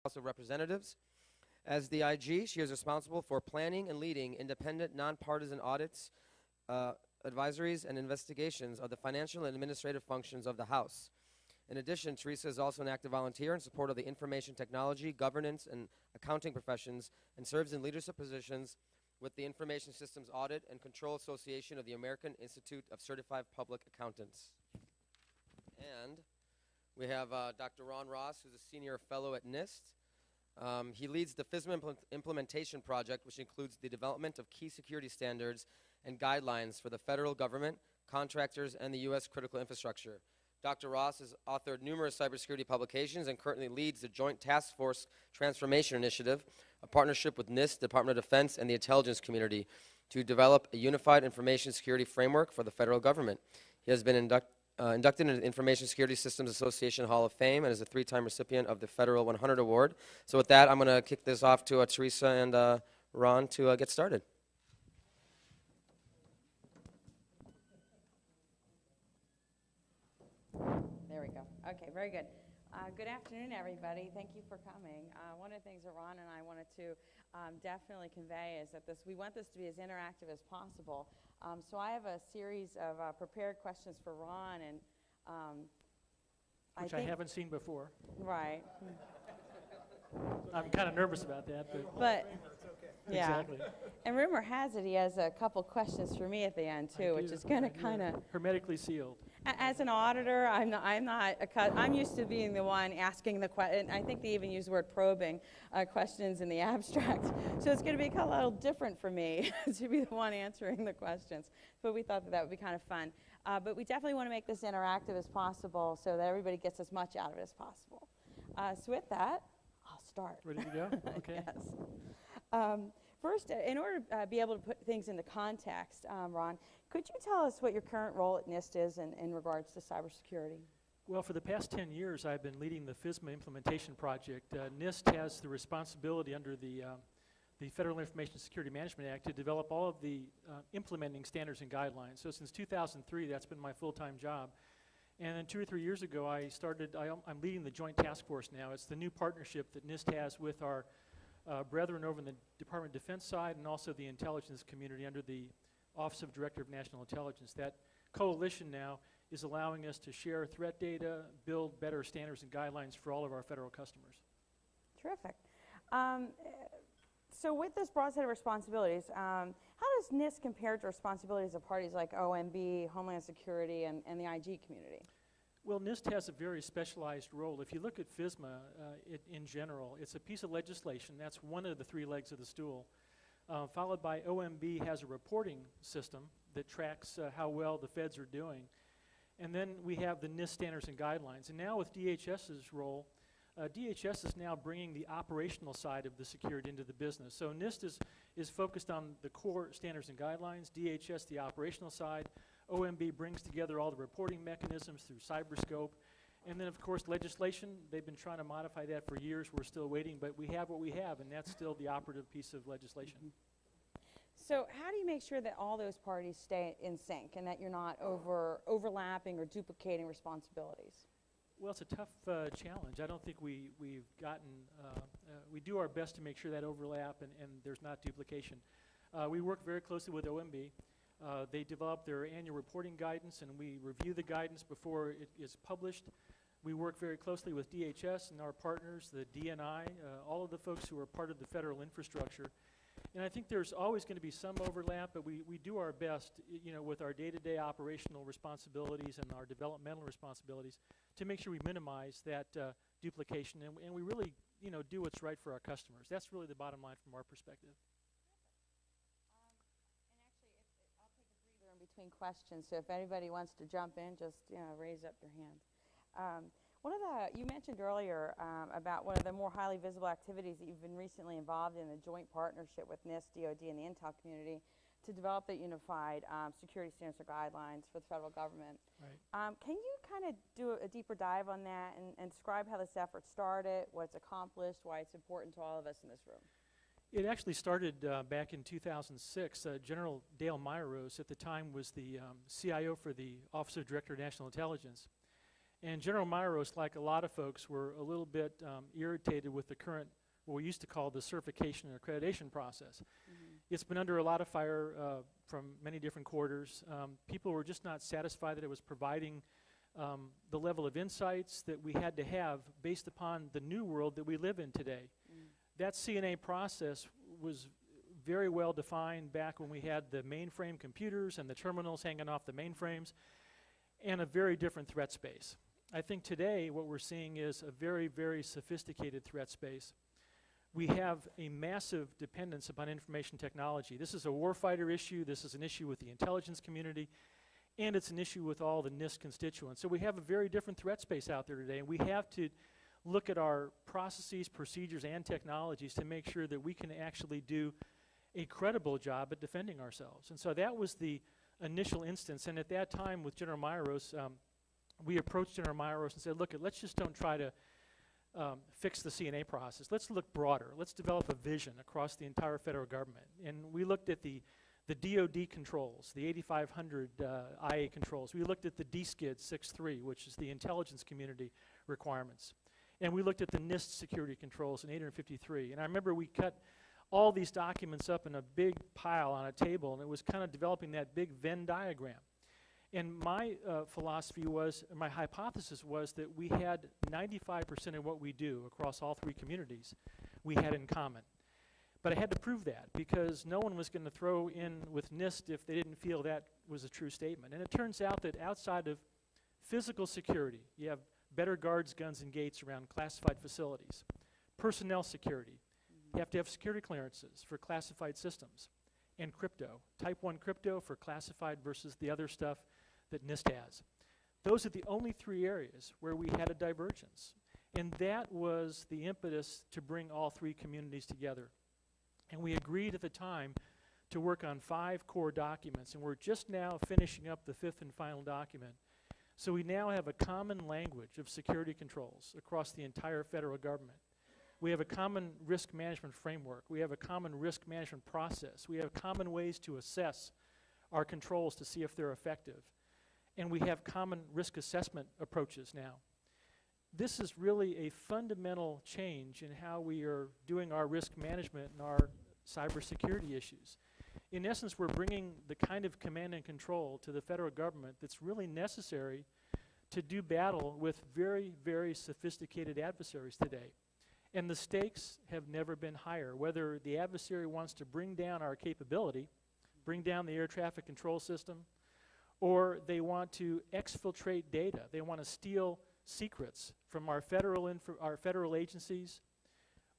House of Representatives. As the IG, she is responsible for planning and leading independent, nonpartisan audits, advisories, and investigations of the financial and administrative functions of the House. In addition, Teresa is also an active volunteer in support of the information technology, governance, and accounting professions, and serves in leadership positions with the Information Systems Audit and Control Association of the American Institute of Certified Public Accountants. And we have Dr. Ron Ross, who's a senior fellow at NIST. He leads the FISMA implementation project, which includes the development of key security standards and guidelines for the federal government, contractors, and the U.S. critical infrastructure. Dr. Ross has authored numerous cybersecurity publications and currently leads the Joint Task Force Transformation Initiative, a partnership with NIST, Department of Defense, and the intelligence community to develop a unified information security framework for the federal government. He has been inducted into the Information Security Systems Association Hall of Fame and is a 3-time recipient of the Federal 100 Award. So with that, I'm going to kick this off to Teresa and Ron to get started. There we go. Okay, very good. Good afternoon, everybody. Thank you for coming. One of the things that Ron and I wanted to definitely convey is that we want this to be as interactive as possible. So I have a series of prepared questions for Ron, and which I haven't seen before. Right. I'm kind of nervous about that, but yeah. Exactly. And rumor has it he has a couple questions for me at the end too, which is going to kind of hermetically sealed. As an auditor, I'm used to being the one asking the question. I think they even use the word probing questions in the abstract. So it's going to be a little different for me to be the one answering the questions. But we thought that would be kind of fun. But we definitely want to make this interactive as possible so that everybody gets as much out of it as possible. So with that, I'll start. Ready to go? Okay. Yes. First, in order to be able to put things into context, Ron, could you tell us what your current role at NIST is in regards to cybersecurity? Well, for the past 10 years, I've been leading the FISMA implementation project. NIST has the responsibility under the Federal Information Security Management Act to develop all of the implementing standards and guidelines. So since 2003, that's been my full-time job. And then 2 or 3 years ago, I'm leading the Joint Task Force now. It's the new partnership that NIST has with our brethren over in the Department of Defense side and also the intelligence community under the Office of Director of National Intelligence. That coalition now is allowing us to share threat data, build better standards and guidelines for all of our federal customers. Terrific. So with this broad set of responsibilities, how does NIST compare to responsibilities of parties like OMB, Homeland Security, and the IG community? Well, NIST has a very specialized role. If you look at FISMA in general, it's a piece of legislation. That's one of the 3 legs of the stool. Followed by OMB has a reporting system that tracks how well the feds are doing. And then we have the NIST standards and guidelines. And now with DHS's role, DHS is now bringing the operational side of the security into the business. So NIST is focused on the core standards and guidelines, DHS the operational side, OMB brings together all the reporting mechanisms through Cyberscope. And then, of course, legislation, they've been trying to modify that for years. We're still waiting, but we have what we have, and that's still the operative piece of legislation. So how do you make sure that all those parties stay in sync and that you're not overlapping or duplicating responsibilities? Well, it's a tough challenge. I don't think we've gotten, we do our best to make sure that overlap and there's not duplication. We work very closely with OMB. They develop their annual reporting guidance, and we review the guidance before it is published. We work very closely with DHS and our partners, the DNI, all of the folks who are part of the federal infrastructure. And I think there's always going to be some overlap, but we do our best, with our day-to-day operational responsibilities and our developmental responsibilities to make sure we minimize that duplication, and we really, do what's right for our customers. That's really the bottom line from our perspective. Between questions, so if anybody wants to jump in, just raise up your hand. You mentioned earlier about one of the more highly visible activities that you've been recently involved in, a joint partnership with NIST, DoD, and the Intel community to develop the unified security standards or guidelines for the federal government. Right. Can you kind of do a deeper dive on that and describe how this effort started, what it's accomplished, why it's important to all of us in this room? It actually started back in 2006. General Dale Meyerose at the time was the CIO for the Office of Director of National Intelligence. And General Myros, like a lot of folks, were a little bit irritated with the current, what we used to call the certification and accreditation process. It's been under a lot of fire from many different quarters. People were just not satisfied that it was providing the level of insights that we had to have based upon the new world that we live in today. That CNA process was very well defined back when we had the mainframe computers and the terminals hanging off the mainframes, and a very different threat space. I think today what we're seeing is a very, very sophisticated threat space. We have a massive dependence upon information technology. This is a warfighter issue, this is an issue with the intelligence community, and it's an issue with all the NIST constituents. So we have a very different threat space out there today, and we have to look at our processes, procedures, and technologies to make sure that we can actually do a credible job at defending ourselves. And so that was the initial instance, and at that time with General Myros, we approached General Myros and said, look, let's just don't try to fix the CNA process. Let's look broader. Let's develop a vision across the entire federal government. And we looked at the DoD controls, the 8500 IA controls. We looked at the DSKID 6.3, which is the intelligence community requirements. And we looked at the NIST security controls in 853. And I remember we cut all these documents up in a big pile on a table, and it was kind of developing that big Venn diagram. And my philosophy was, my hypothesis was that we had 95% of what we do across all three communities we had in common. But I had to prove that, because no one was going to throw in with NIST if they didn't feel that was a true statement. And it turns out that outside of physical security, you have better guards, guns, and gates around classified facilities. Personnel security, you have to have security clearances for classified systems. And crypto, type 1 crypto for classified versus the other stuff that NIST has. Those are the only three areas where we had a divergence. And that was the impetus to bring all three communities together. And we agreed at the time to work on 5 core documents, and we're just now finishing up the 5th and final document. So we now have a common language of security controls across the entire federal government. We have a common risk management framework. We have a common risk management process. We have common ways to assess our controls to see if they're effective. And we have common risk assessment approaches now. This is really a fundamental change in how we are doing our risk management and our cybersecurity issues. In essence, we're bringing the kind of command and control to the federal government that's really necessary to do battle with very, very sophisticated adversaries today. And the stakes have never been higher. Whether the adversary wants to bring down our capability, bring down the air traffic control system, or they want to exfiltrate data, they want to steal secrets from our federal agencies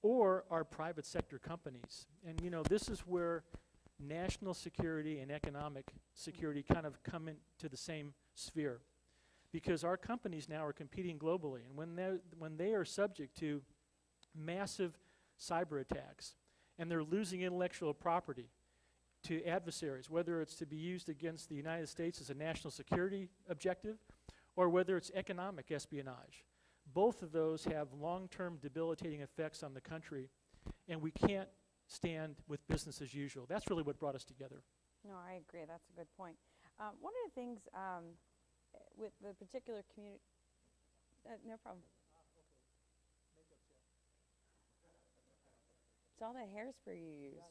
or our private sector companies. And you know, this is where national security and economic security kind of come into the same sphere, because our companies now are competing globally, and when they are subject to massive cyber attacks and they're losing intellectual property to adversaries, whether it's to be used against the United States as a national security objective or whether it's economic espionage. Both of those have long-term debilitating effects on the country, and we can't stand with business as usual. That's really what brought us together. No, I agree. That's a good point. One of the things with the particular community, no problem. It's all that hairspray you used.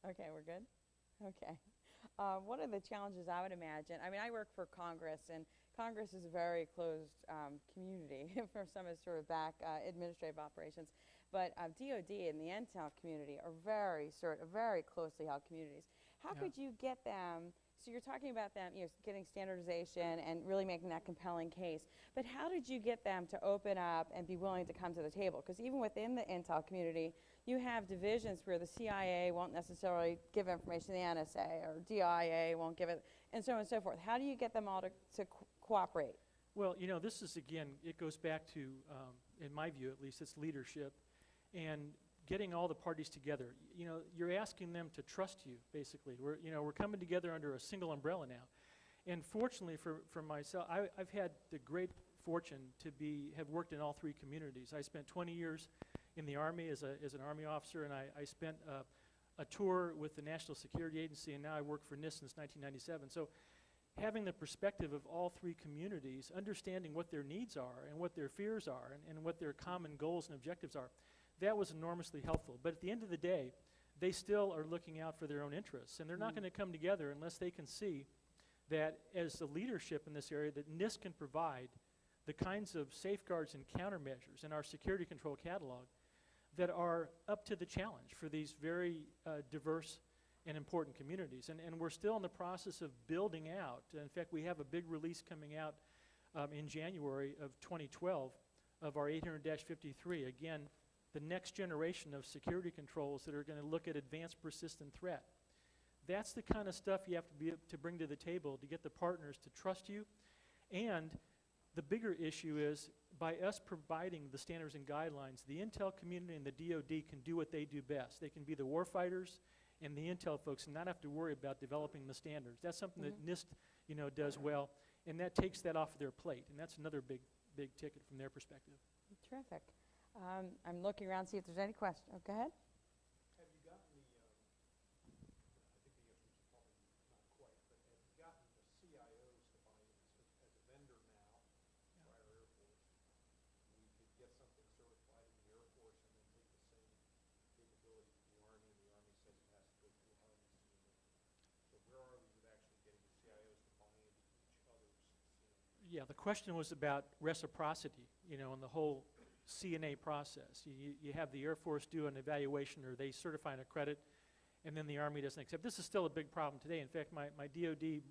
Okay, we're good? Okay. One of the challenges I would imagine, I mean, I work for Congress, and Congress is a very closed community for some of sort of back administrative operations. But DoD and the intel community are very closely held communities. How could you get them? So you're talking about them, you know, getting standardization and really making that compelling case. But how did you get them to open up and be willing to come to the table? Because even within the intel community, you have divisions where the CIA won't necessarily give information to the NSA, or DIA won't give it, and so on and so forth. How do you get them all to cooperate? Well, you know, this is, again, it goes back to, in my view at least, it's leadership and getting all the parties together. You know, you're asking them to trust you, basically. We're coming together under a single umbrella now. And fortunately for myself, I've had the great fortune to have worked in all three communities. I spent 20 years in the Army as an Army officer, and I spent a tour with the National Security Agency, and now I work for NIST since 1997. So having the perspective of all three communities, understanding what their needs are and what their fears are and what their common goals and objectives are, that was enormously helpful. But at the end of the day, they still are looking out for their own interests, and they're not going to come together unless they can see that as the leadership in this area, that NIST can provide the kinds of safeguards and countermeasures in our security control catalog that are up to the challenge for these very diverse and important communities. And we're still in the process of building out. In fact, we have a big release coming out in January of 2012 of our 800-53. Again, the next generation of security controls that are going to look at advanced persistent threat. That's the kind of stuff you have to be able to bring to the table to get the partners to trust you. And the bigger issue is, by us providing the standards and guidelines, the intel community and the DoD can do what they do best. They can be the warfighters and the intel folks and not have to worry about developing the standards. That's something that NIST, does well, and that takes that off of their plate, and that's another big ticket from their perspective. Terrific. I'm looking around to see if there's any questions. Oh, go ahead. Have you gotten the, I think the answer is probably not quite, but have you gotten the CIOs to buy in? So as a vendor now, for our Air Force, we could get something certified in the Air Force and then take the same capability to the Army, and the Army says it has to go through Army CNA. So where are we with actually getting the CIOs to buy into each other's CNA? Yeah, the question was about reciprocity, and the whole CNA process. You have the Air Force do an evaluation, or they certify an accredit, and then the Army doesn't accept. This is still a big problem today. In fact, my DoD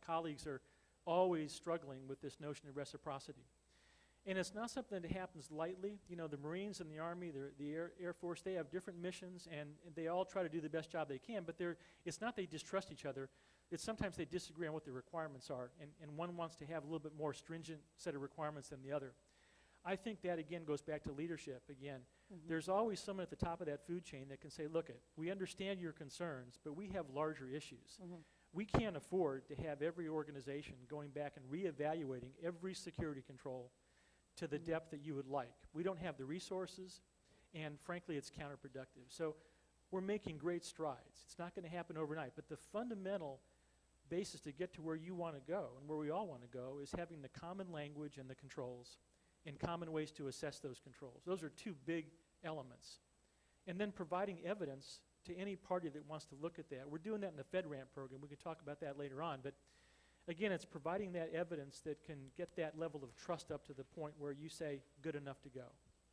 colleagues are always struggling with this notion of reciprocity. And it's not something that happens lightly. The Marines and the Army, the Air Force, they have different missions, and they all try to do the best job they can, but it's not they distrust each other. It's sometimes they disagree on what the requirements are, and one wants to have a little bit more stringent set of requirements than the other. I think that, again, goes back to leadership again. There's always someone at the top of that food chain that can say, look, we understand your concerns, but we have larger issues. We can't afford to have every organization going back and reevaluating every security control to the depth that you would like. We don't have the resources, and frankly, it's counterproductive. So we're making great strides. It's not going to happen overnight, but the fundamental basis to get to where you want to go and where we all want to go is having the common language and the controls and common ways to assess those controls. Those are two big elements. And then providing evidence to any party that wants to look at that. We're doing that in the FedRAMP program. We can talk about that later on. But again, it's providing that evidence that can get that level of trust up to the point where you say, good enough to go.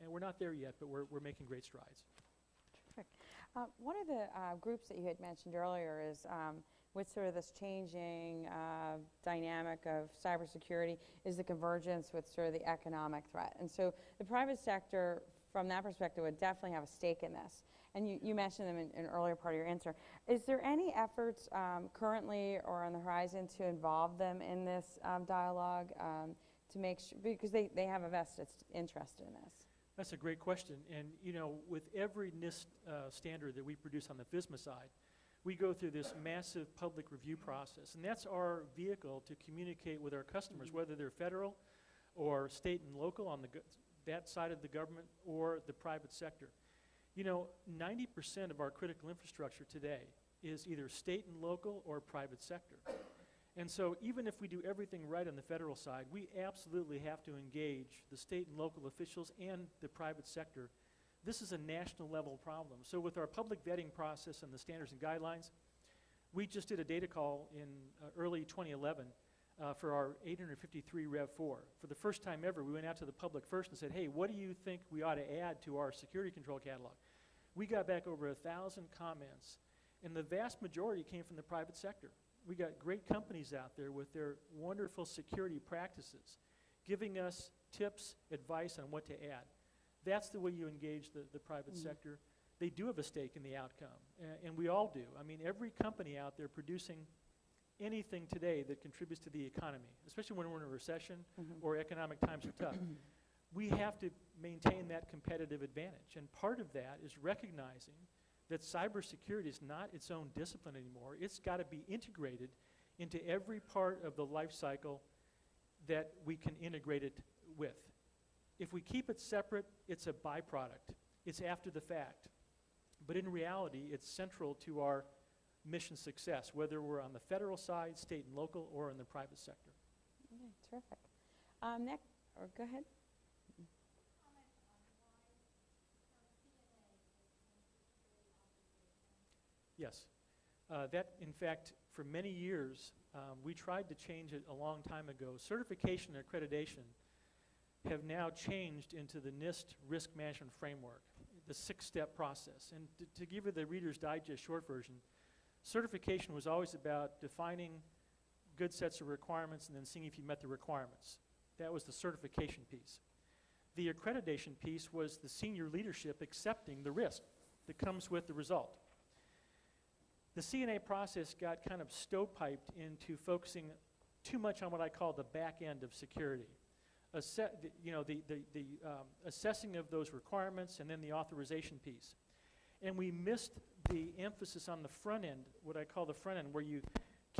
And we're not there yet, but we're making great strides. Terrific. One of the groups that you had mentioned earlier is with sort of this changing dynamic of cybersecurity is the convergence with sort of the economic threat. And so the private sector, from that perspective, would definitely have a stake in this. And you mentioned them in an earlier part of your answer. Is there any efforts currently or on the horizon to involve them in this dialogue to make sure, because they have a vested interest in this? That's a great question. And with every NIST standard that we produce on the FISMA side, we go through this massive public review process, and that's our vehicle to communicate with our customers, whether they're federal or state and local on that side of the government or the private sector. 90% of our critical infrastructure today is either state and local or private sector. And so even if we do everything right on the federal side, we absolutely have to engage the state and local officials and the private sector. This is a national level problem. So with our public vetting process and the standards and guidelines, we just did a data call in early 2011 for our 853 Rev 4. For the first time ever, we went out to the public first and said, hey, what do you think we ought to add to our security control catalog? We got back over 1,000 comments, and the vast majority came from the private sector. We got great companies out there with their wonderful security practices, giving us tips, advice on what to add. That's the way you engage the private sector. They do have a stake in the outcome, and we all do. I mean, every company out there producing anything today that contributes to the economy, especially when we're in a recession or economic times are tough, we have to maintain that competitive advantage. And part of that is recognizing that cybersecurity is not its own discipline anymore. It's got to be integrated into every part of the life cycle that we can integrate it with. If we keep it separate, it's a byproduct. It's after the fact. But in reality, it's central to our mission success, whether we're on the federal side, state and local, or in the private sector. Okay, terrific. Next, or go ahead. Yes. That, in fact, for many years, we tried to change it a long time ago. Certification and accreditation have now changed into the NIST risk management framework, the 6-step process. And to give you the Reader's Digest short version, certification was always about defining good sets of requirements and then seeing if you met the requirements. That was the certification piece. The accreditation piece was the senior leadership accepting the risk that comes with the result. The CNA process got kind of stovepiped into focusing too much on what I call the back end of security. Assessing of those requirements and then the authorization piece. And we missed the emphasis on the front end, what I call the front end, where you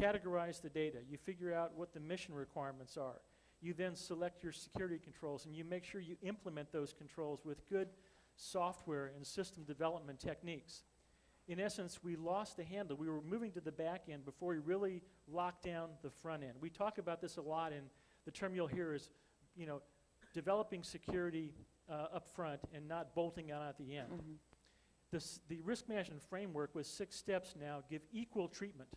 categorize the data, you figure out what the mission requirements are, you then select your security controls, and you make sure you implement those controls with good software and system development techniques. In essence, we lost the handle. We were moving to the back end before we really locked down the front end. We talk about this a lot, and the term you'll hear is, developing security up front and not bolting on at the end. The risk management framework with 6 steps now give equal treatment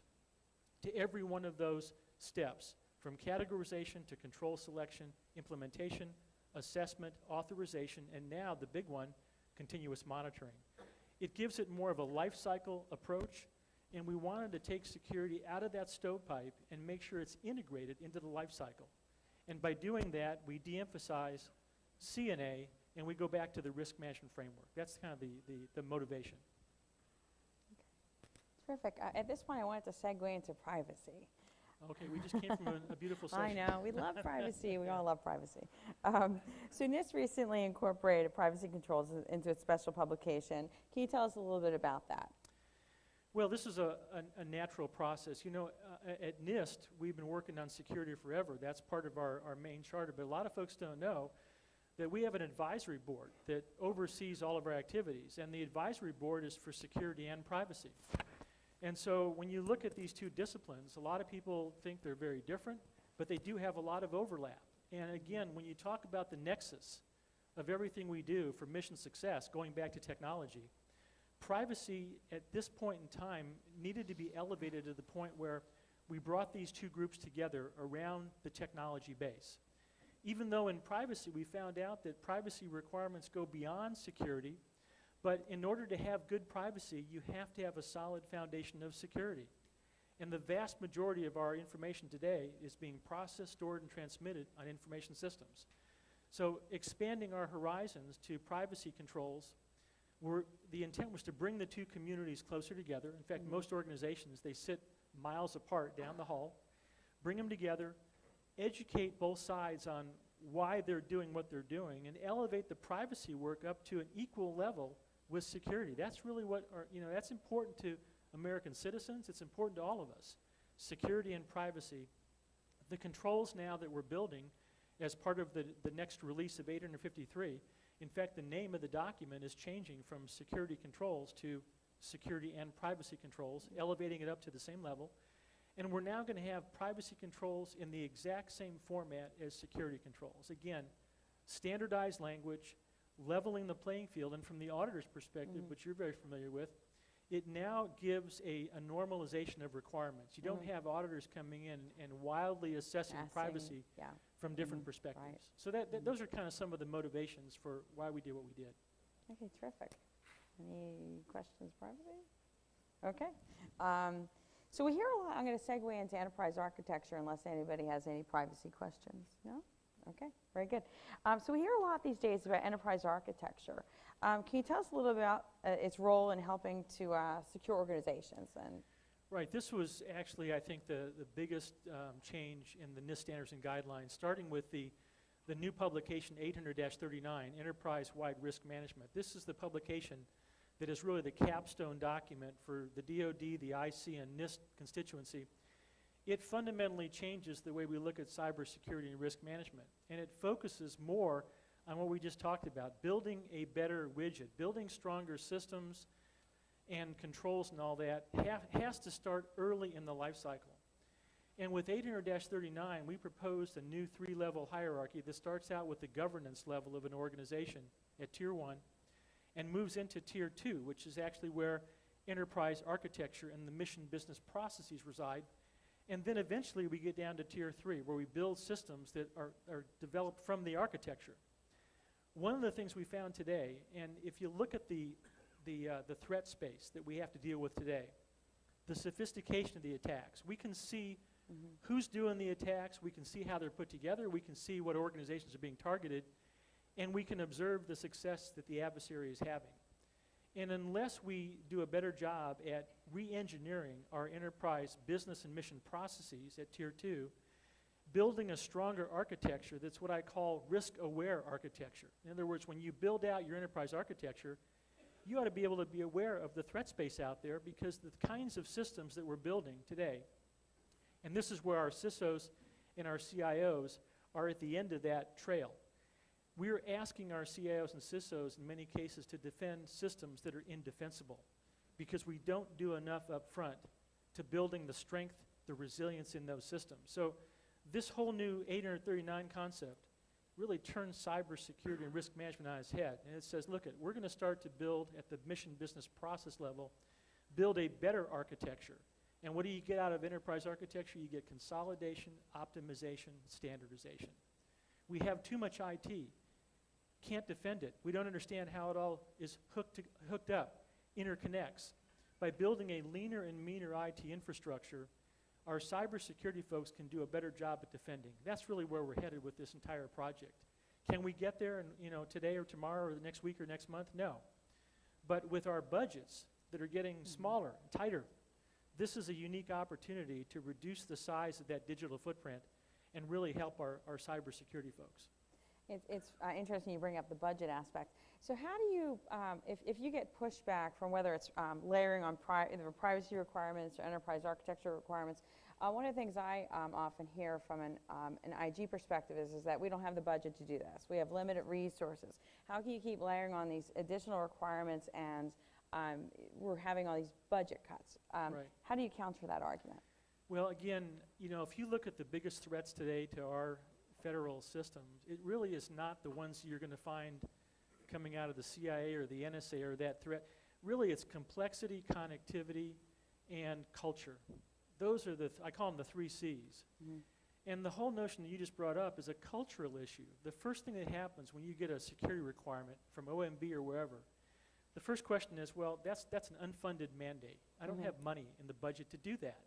to every one of those steps, from categorization to control selection, implementation, assessment, authorization, and now the big one, continuous monitoring. It gives it more of a life cycle approach, and we wanted to take security out of that stovepipe and make sure it's integrated into the life cycle. And by doing that, we de-emphasize CNA and we go back to the risk management framework. That's kind of the motivation. Terrific. At this point, I wanted to segue into privacy. Okay, we just came from a beautiful session. I know, we love privacy. We all love privacy. So NIST recently incorporated privacy controls into its special publication. Can you tell us a little bit about that? Well, this is a natural process. At NIST, we've been working on security forever. That's part of our main charter. But a lot of folks don't know that we have an advisory board that oversees all of our activities. And the advisory board is for security and privacy. And so when you look at these two disciplines, a lot of people think they're very different, but they do have a lot of overlap. And again, when you talk about the nexus of everything we do for mission success, going back to technology, privacy at this point in time needed to be elevated to the point where we brought these two groups together around the technology base. Even though in privacy we found out that privacy requirements go beyond security, but in order to have good privacy, you have to have a solid foundation of security. And the vast majority of our information today is being processed, stored, and transmitted on information systems. So expanding our horizons to privacy controls, the intent was to bring the two communities closer together. In fact, most organizations, they sit miles apart down the hall, bring them together, educate both sides on why they're doing what they're doing, and elevate the privacy work up to an equal level with security. That's really what, that's important to American citizens. It's important to all of us. Security and privacy. The controls now that we're building as part of the next release of 853, in fact, the name of the document is changing from security controls to security and privacy controls, elevating it up to the same level. And we're now going to have privacy controls in the exact same format as security controls. Again, standardized language, leveling the playing field, and from the auditor's perspective, which you're very familiar with, it now gives a normalization of requirements. You don't have auditors coming in and wildly assessing privacy from different perspectives. Right. So those are kind of some of the motivations for why we did what we did. Okay, terrific. Any questions, privacy? Okay. So we hear a lot. I'm going to segue into enterprise architecture unless anybody has any privacy questions. No? Okay, very good. So we hear a lot these days about enterprise architecture. Can you tell us a little bit about its role in helping to secure organizations? Right, this was actually, I think, the biggest change in the NIST standards and guidelines, starting with the new publication 800-39, Enterprise-Wide Risk Management. This is the publication that is really the capstone document for the DoD, the IC, and NIST constituency. It fundamentally changes the way we look at cybersecurity and risk management, and it focuses more on what we just talked about, building a better widget, building stronger systems, and controls and all that has to start early in the life cycle. And with 800-39, we proposed a new 3-level hierarchy that starts out with the governance level of an organization at Tier 1 and moves into Tier 2, which is actually where enterprise architecture and the mission business processes reside. And then eventually we get down to Tier 3, where we build systems that are developed from the architecture. One of the things we found today, and if you look at the threat space that we have to deal with today, the sophistication of the attacks, we can see who's doing the attacks, we can see how they're put together, we can see what organizations are being targeted, and we can observe the success that the adversary is having. And unless we do a better job at re-engineering our enterprise business and mission processes at Tier 2, building a stronger architecture that's what I call risk-aware architecture. In other words, when you build out your enterprise architecture, you ought to be able to be aware of the threat space out there, because the kinds of systems that we're building today, and this is where our CISOs and our CIOs are at the end of that trail. We're asking our CIOs and CISOs in many cases to defend systems that are indefensible, because we don't do enough up front to building the strength, the resilience in those systems. So this whole new 839 concept really turns cybersecurity and risk management on its head. And it says, look, we're going to start to build at the mission business process level, build a better architecture. And what do you get out of enterprise architecture? You get consolidation, optimization, standardization. We have too much IT. Can't defend it. We don't understand how it all is hooked up, interconnects. By building a leaner and meaner IT infrastructure, our cybersecurity folks can do a better job at defending. That's really where we're headed with this entire project. Can we get there today or tomorrow or the next week or next month? No. But with our budgets that are getting smaller, tighter, this is a unique opportunity to reduce the size of that digital footprint and really help our cybersecurity folks. It's interesting you bring up the budget aspect. So how do you, if you get pushback from whether it's layering on either privacy requirements or enterprise architecture requirements, one of the things I often hear from an IG perspective is that we don't have the budget to do this. We have limited resources. How can you keep layering on these additional requirements and we're having all these budget cuts? Right. How do you counter that argument? Well, again, if you look at the biggest threats today to our federal systems, it really is not the ones you're going to find coming out of the CIA or the NSA or that threat. Really, it's complexity, connectivity, and culture. Those are I call them the 3 C's. And the whole notion that you just brought up is a cultural issue. The first thing that happens when you get a security requirement from OMB or wherever, the first question is, well, that's an unfunded mandate. I don't have money in the budget to do that.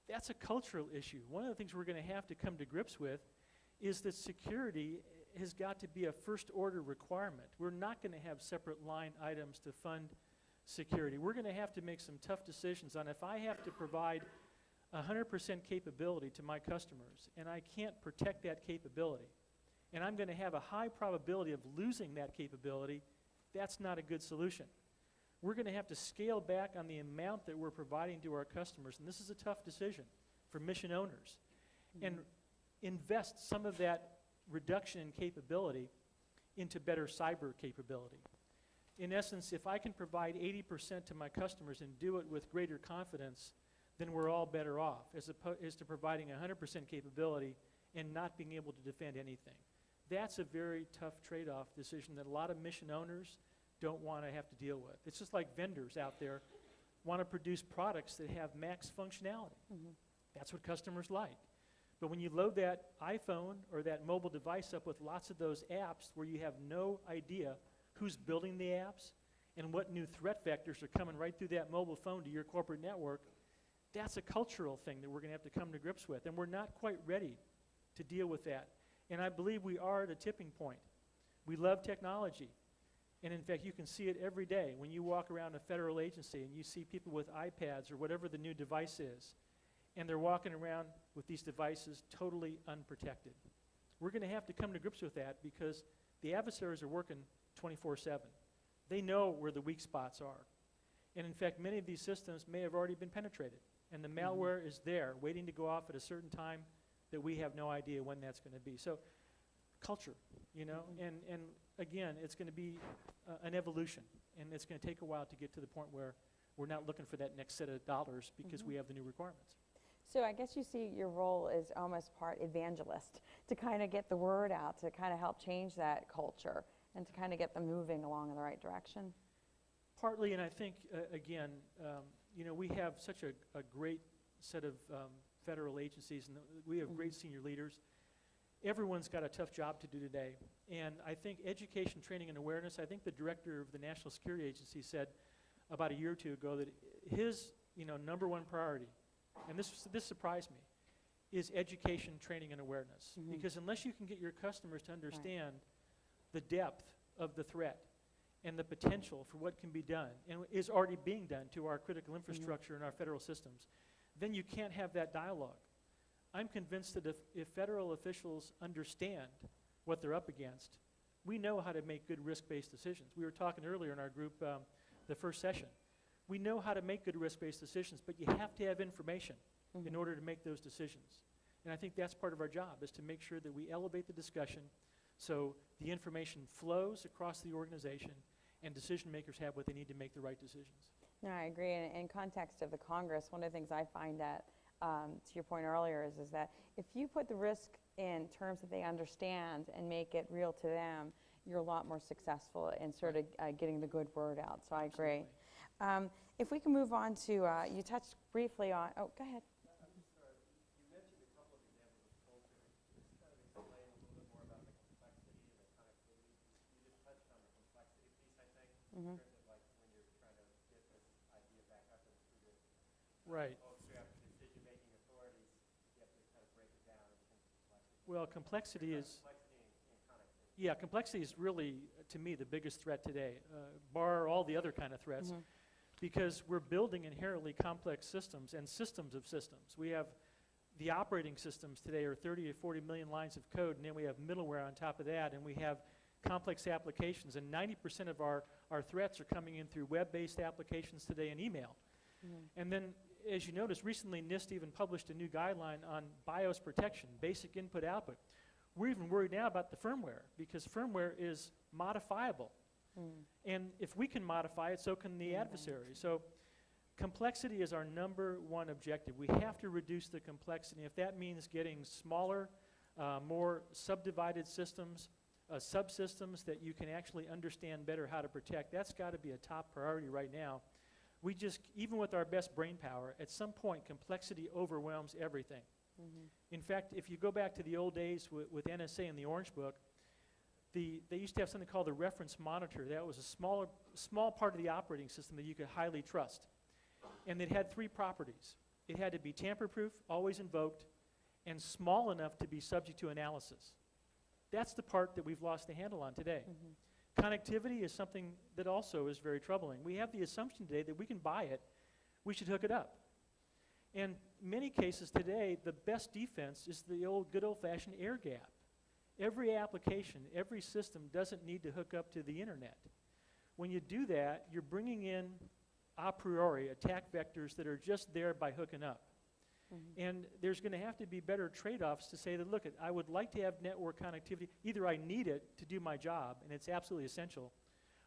That's a cultural issue. One of the things we're going to have to come to grips with is that security has got to be a first-order requirement. We're not going to have separate line items to fund security. We're going to have to make some tough decisions on if I have to provide 100% capability to my customers and I can't protect that capability, and I'm going to have a high probability of losing that capability, that's not a good solution. We're going to have to scale back on the amount that we're providing to our customers, and this is a tough decision for mission owners, and invest some of that reduction in capability into better cyber capability. In essence, if I can provide 80% to my customers and do it with greater confidence, then we're all better off, as opposed to providing 100% capability and not being able to defend anything. That's a very tough trade-off decision that a lot of mission owners don't want to have to deal with. It's just like vendors out there want to produce products that have max functionality. That's what customers like. But when you load that iPhone or that mobile device up with lots of those apps where you have no idea who's building the apps and what new threat vectors are coming right through that mobile phone to your corporate network, that's a cultural thing that we're going to have to come to grips with. And we're not quite ready to deal with that. And I believe we are at a tipping point. We love technology. And in fact, you can see it every day when you walk around a federal agency and you see people with iPads or whatever the new device is, and they're walking around with these devices totally unprotected. We're going to have to come to grips with that because the adversaries are working 24/7. They know where the weak spots are. And in fact, many of these systems may have already been penetrated, and the malware is there waiting to go off at a certain time that we have no idea when that's going to be. So culture, and again, it's going to be an evolution, and it's going to take a while to get to the point where we're not looking for that next set of dollars because we have the new requirements. So I guess you see your role is almost part evangelist, to kind of get the word out, to kind of help change that culture, and to kind of get them moving along in the right direction. Partly, and I think, again, we have such a great set of federal agencies, and we have great senior leaders. Everyone's got a tough job to do today. And I think education, training, and awareness, I think the director of the National Security Agency said about a year or two ago that his number one priority, and this surprised me, is education, training, and awareness. Because unless you can get your customers to understand the depth of the threat and the potential for what can be done and is already being done to our critical infrastructure and our federal systems, then you can't have that dialogue. I'm convinced that if federal officials understand what they're up against, we know how to make good risk-based decisions. We were talking earlier in our group, the first session. We know how to make good risk-based decisions, but you have to have information in order to make those decisions. And I think that's part of our job, is to make sure that we elevate the discussion so the information flows across the organization and decision makers have what they need to make the right decisions. No, I agree. In context of the Congress, one of the things I find that, to your point earlier, is that if you put the risk in terms that they understand and make it real to them, you're a lot more successful in sort of getting the good word out. So I agree. If we can move on to, you touched briefly on, oh, go ahead. You mentioned a couple of examples of culture. Just kind of explain a little bit more about the complexity and the connectivity. You just touched on the complexity piece, I think, in terms of like when you're trying to get this idea back up and through the Right. folks who have decision-making authorities, you have to kind of break it down in terms of complexity. Well, complexity is, Complexity and connectivity. yeah, complexity is really, to me, the biggest threat today, bar all the other kind of threats, because we're building inherently complex systems and systems of systems. We have the operating systems today are 30 to 40 million lines of code, and then we have middleware on top of that, and we have complex applications, and 90% of our threats are coming in through web-based applications today and email. And then, as you notice, recently NIST even published a new guideline on BIOS protection, basic input-output. We're even worried now about the firmware, because firmware is modifiable. And if we can modify it, so can the adversary. So complexity is our number one objective. We have to reduce the complexity. If that means getting smaller, more subdivided systems, subsystems that you can actually understand better how to protect, that's got to be a top priority right now. We just, even with our best brain power, at some point complexity overwhelms everything. In fact, if you go back to the old days with NSA and the Orange Book, they used to have something called the reference monitor. That was a small part of the operating system that you could highly trust. And it had three properties. It had to be tamper-proof, always invoked, and small enough to be subject to analysis. That's the part that we've lost the handle on today. Connectivity is something that also is very troubling. We have the assumption today that we can buy it, we should hook it up. And many cases today, the best defense is the good old-fashioned air gap. Every application, every system doesn't need to hook up to the internet. When you do that, you're bringing in a priori attack vectors that are just there by hooking up. And there's going to have to be better trade-offs to say that, look, I would like to have network connectivity. Either I need it to do my job, and it's absolutely essential,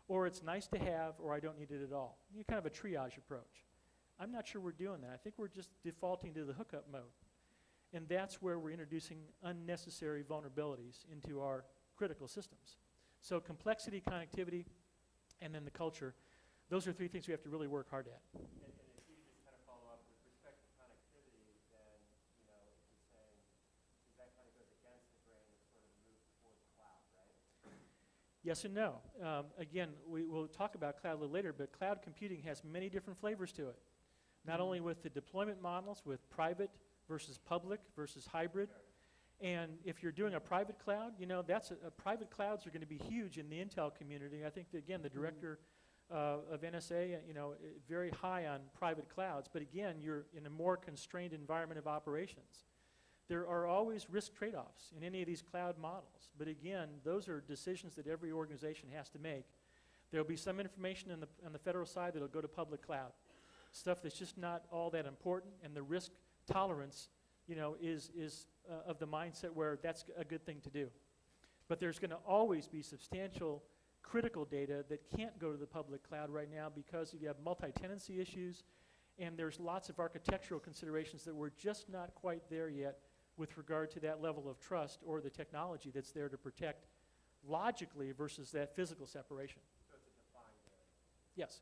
or it's nice to have, or I don't need it at all. You kind of a triage approach. I'm not sure we're doing that. I think we're just defaulting to the hookup mode. And that's where we're introducing unnecessary vulnerabilities into our critical systems. So complexity, connectivity, and then the culture, those are three things we have to really work hard at. And if you could just kind of follow up with respect to connectivity, then, if you're saying, that kind of goes against the grain of sort of move toward cloud, right? Yes and no. Again, we will talk about cloud a little later, but cloud computing has many different flavors to it. Not only with the deployment models, with private versus public versus hybrid. And if you're doing a private cloud, private clouds are going to be huge in the Intel community. I think, that, again, the director of NSA, very high on private clouds. But again, you're in a more constrained environment of operations. There are always risk trade-offs in any of these cloud models. But again, those are decisions that every organization has to make. There will be some information on the federal side that will go to public cloud. Stuff that's just not all that important, and the risk tolerance, is of the mindset where that's a good thing to do. But there's going to always be substantial critical data that can't go to the public cloud right now because you have multi-tenancy issues, and there's lots of architectural considerations that we're just not quite there yet with regard to that level of trust or the technology that's there to protect logically versus that physical separation. So it's a defined area. Yes.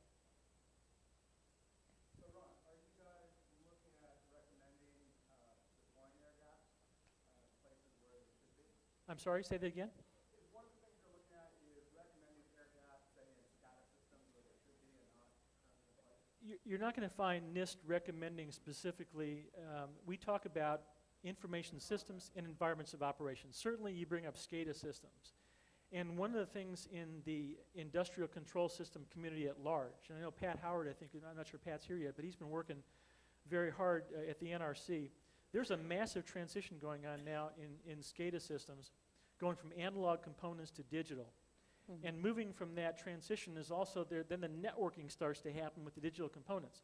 So Ron, are you guys looking at recommending deploying air gaps places where they should be? I'm sorry, say that again? Is one of the things you're looking at is recommending air gaps, say in SCADA systems where they should be and not currently in place? You're not going to find NIST recommending specifically. We talk about information systems and environments of operation. Certainly you bring up SCADA systems. And one of the things in the industrial control system community at large, and I know Pat Howard, I'm not sure Pat's here yet, but he's been working very hard at the NRC. There's a massive transition going on now in SCADA systems, going from analog components to digital. And moving from that transition is also there, then the networking starts to happen with the digital components.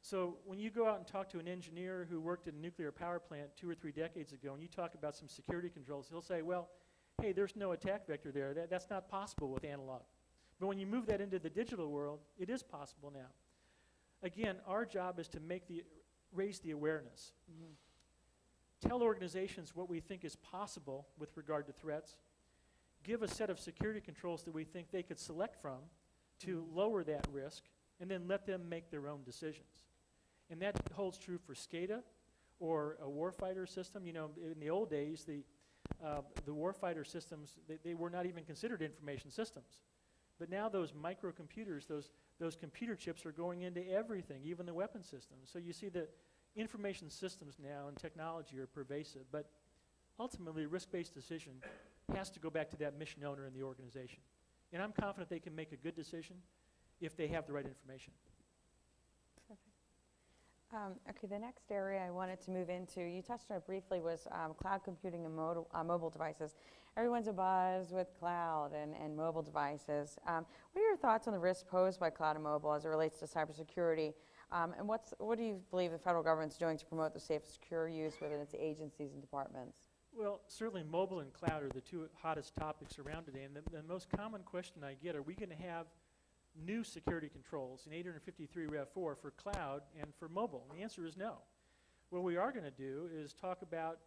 So when you go out and talk to an engineer who worked at a nuclear power plant 2 or 3 decades ago, and you talk about some security controls, he'll say, well, hey, there's no attack vector there. That's not possible with analog. But when you move that into the digital world, it is possible now. Again, our job is to raise the awareness. Tell organizations what we think is possible with regard to threats. Give a set of security controls that we think they could select from to lower that risk, and then let them make their own decisions. And that holds true for SCADA or a warfighter system. You know, in the old days, the warfighter systems, they were not even considered information systems. But now those microcomputers, those computer chips are going into everything, even the weapon systems. So you see that information systems now and technology are pervasive, but ultimately risk-based decision has to go back to that mission owner in the organization. And I'm confident they can make a good decision if they have the right information. Okay, the next area I wanted to move into, you touched on it briefly, was cloud computing and mobile devices. Everyone's abuzz with cloud and mobile devices. What are your thoughts on the risks posed by cloud and mobile as it relates to cybersecurity? And what do you believe the federal government's doing to promote the safe and secure use within its agencies and departments? Well, certainly mobile and cloud are the 2 hottest topics around today. And the most common question I get, are we going to have new security controls in 853 Rev 4 for cloud and for mobile? And the answer is no. What we are going to do is talk about,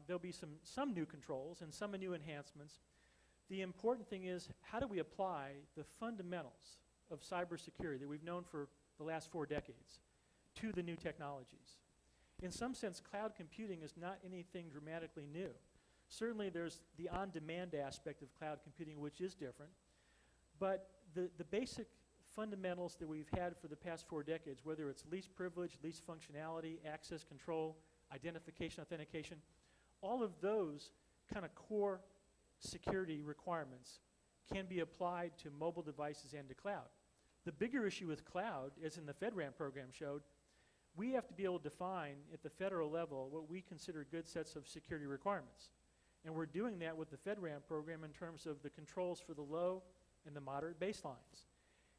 there'll be some new controls and some new enhancements. The important thing is, how do we apply the fundamentals of cybersecurity that we've known for the last 4 decades to the new technologies? In some sense, cloud computing is not anything dramatically new. Certainly there's the on-demand aspect of cloud computing, which is different. But the basic fundamentals that we've had for the past 4 decades, whether it's least privilege, least functionality, access control, identification, authentication, all of those kind of core security requirements can be applied to mobile devices and to cloud. The bigger issue with cloud, as in the FedRAMP program showed, we have to be able to define at the federal level what we consider good sets of security requirements. And we're doing that with the FedRAMP program in terms of the controls for the low and the moderate baselines.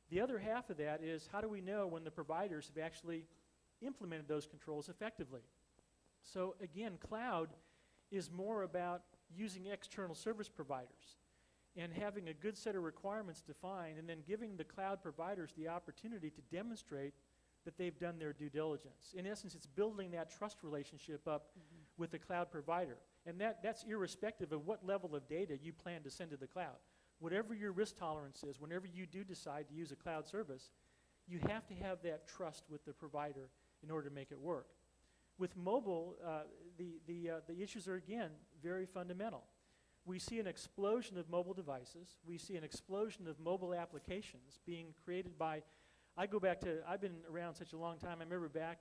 The other half of that is, how do we know when the providers have actually implemented those controls effectively? So again, cloud is more about using external service providers and having a good set of requirements defined, and then giving the cloud providers the opportunity to demonstrate that they've done their due diligence. In essence, it's building that trust relationship up with the cloud provider. And that's irrespective of what level of data you plan to send to the cloud. Whatever your risk tolerance is, whenever you do decide to use a cloud service, you have to have that trust with the provider in order to make it work. With mobile, the issues are, again, very fundamental. We see an explosion of mobile devices. We see an explosion of mobile applications being created by, I go back to, I've been around such a long time, I remember back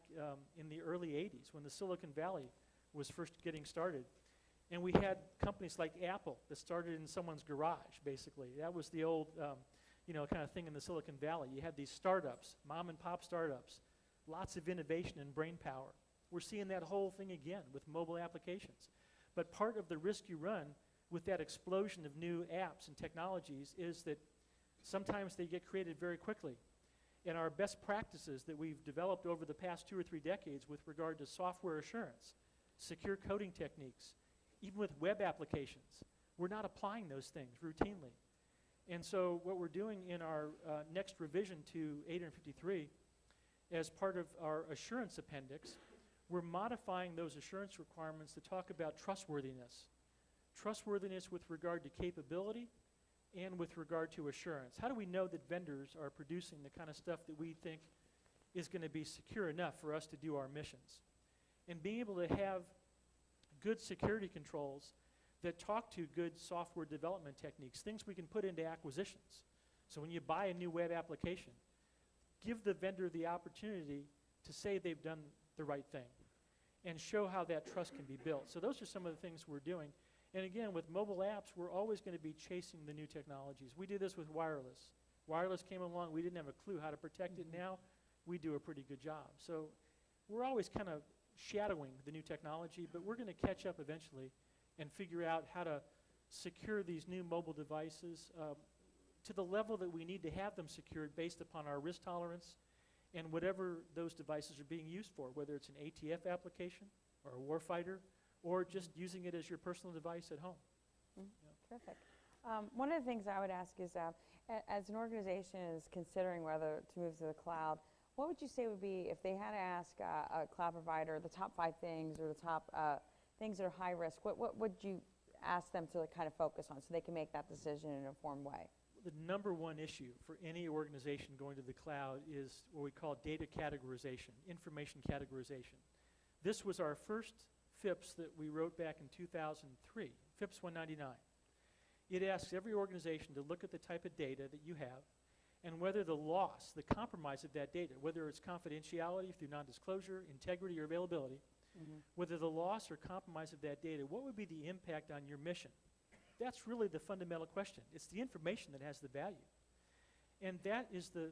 in the early 80s when the Silicon Valley was first getting started. And we had companies like Apple that started in someone's garage, basically. That was the old, kind of thing in the Silicon Valley. You had these startups, mom and pop startups, lots of innovation and brain power. We're seeing that whole thing again with mobile applications. But part of the risk you run with that explosion of new apps and technologies is that sometimes they get created very quickly. And our best practices that we've developed over the past 2 or 3 decades with regard to software assurance, secure coding techniques, even with web applications, we're not applying those things routinely. And so what we're doing in our next revision to 853, as part of our assurance appendix, we're modifying those assurance requirements to talk about trustworthiness. Trustworthiness with regard to capability and with regard to assurance. How do we know that vendors are producing the kind of stuff that we think is going to be secure enough for us to do our missions? And being able to have good security controls that talk to good software development techniques, things we can put into acquisitions. So when you buy a new web application, give the vendor the opportunity to say they've done the right thing and show how that trust can be built. So those are some of the things we're doing. And again, with mobile apps, we're always going to be chasing the new technologies. We did this with wireless. Wireless came along, we didn't have a clue how to protect it. Now we do a pretty good job. So we're always kind of shadowing the new technology, but we're going to catch up eventually and figure out how to secure these new mobile devices to the level that we need to have them secured based upon our risk tolerance and whatever those devices are being used for, whether it's an ATF application or a warfighter or just using it as your personal device at home. Terrific. One of the things I would ask is, as an organization is considering whether to move to the cloud, what would you say would be, if they had to ask a cloud provider the top 5 things or the top things that are high risk, what would you ask them to kind of focus on so they can make that decision in an informed way? The number one issue for any organization going to the cloud is what we call data categorization, information categorization. This was our first FIPS that we wrote back in 2003, FIPS 199. It asks every organization to look at the type of data that you have and whether the loss, the compromise of that data, whether it's confidentiality through non-disclosure, integrity, or availability, whether the loss or compromise of that data, what would be the impact on your mission? That's really the fundamental question. It's the information that has the value. And that is the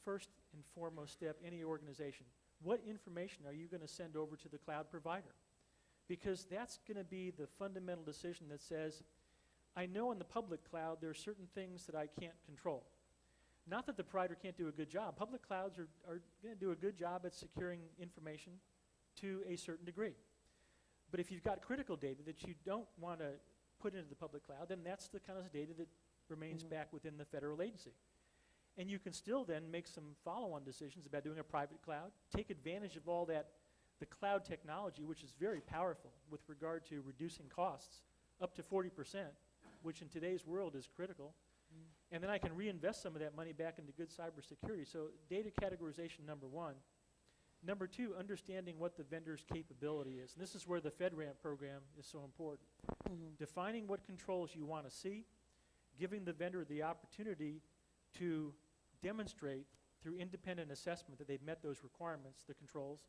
first and foremost step any organization. What information are you going to send over to the cloud provider? Because that's going to be the fundamental decision that says, I know in the public cloud there are certain things that I can't control. Not that the provider can't do a good job. Public clouds are going to do a good job at securing information to a certain degree. But if you've got critical data that you don't want to put into the public cloud, then that's the kind of data that remains back within the federal agency. And you can still then make some follow-on decisions about doing a private cloud, take advantage of all that, the cloud technology, which is very powerful with regard to reducing costs up to 40%, which in today's world is critical. And then I can reinvest some of that money back into good cybersecurity. So data categorization, number one. Number two, understanding what the vendor's capability is. And this is where the FedRAMP program is so important. Defining what controls you want to see, giving the vendor the opportunity to demonstrate through independent assessment that they've met those requirements, the controls,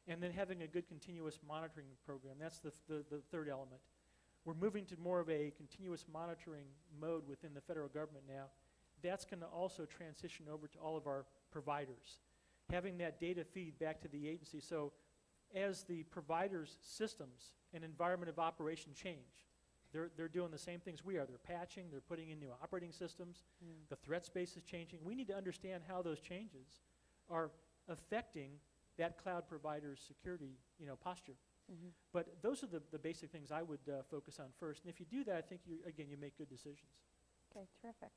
and then having a good continuous monitoring program. That's the third element. We're moving to more of a continuous monitoring mode within the federal government now. That's going to also transition over to all of our providers, having that data feed back to the agency. So as the providers' systems and environment of operation change, they're doing the same things we are. They're patching, they're putting in new operating systems, the threat space is changing. We need to understand how those changes are affecting that cloud provider's security posture. But those are the basic things I would focus on first. And if you do that, I think, you make good decisions. Okay, terrific.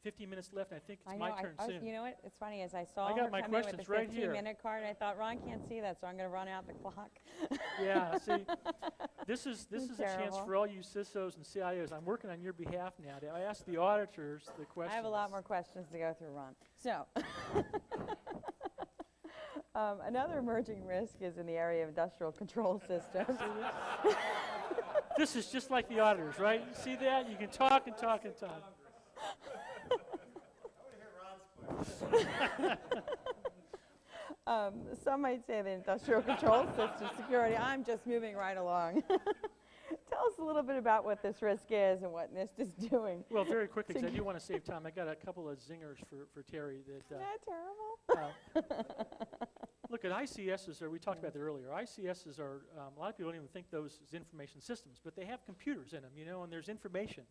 15 minutes left. I think it's I my know, turn soon. you know what, it's funny, as I saw I got her my come in with the questions right here. 15-minute card, I thought, Ron can't see that, so I'm going to run out the clock. Yeah, see, this is a chance Terrible. for all you CISOs and CIOs. I'm working on your behalf now. I ask the auditors the questions. I have a lot more questions to go through, Ron. So, another emerging risk is in the area of industrial control systems. This is just like the auditors, right? You see that? You can talk and talk and talk. Some might say the industrial control system security. I'm just moving right along. Tell us a little bit about what this risk is and what NIST is doing. Well, very quickly, because I do want to save time. I got a couple of zingers for Terry. Isn't that terrible? Look, at ICSs, we talked about that earlier. ICSs are, a lot of people don't even think those as information systems, but they have computers in them, and there's information,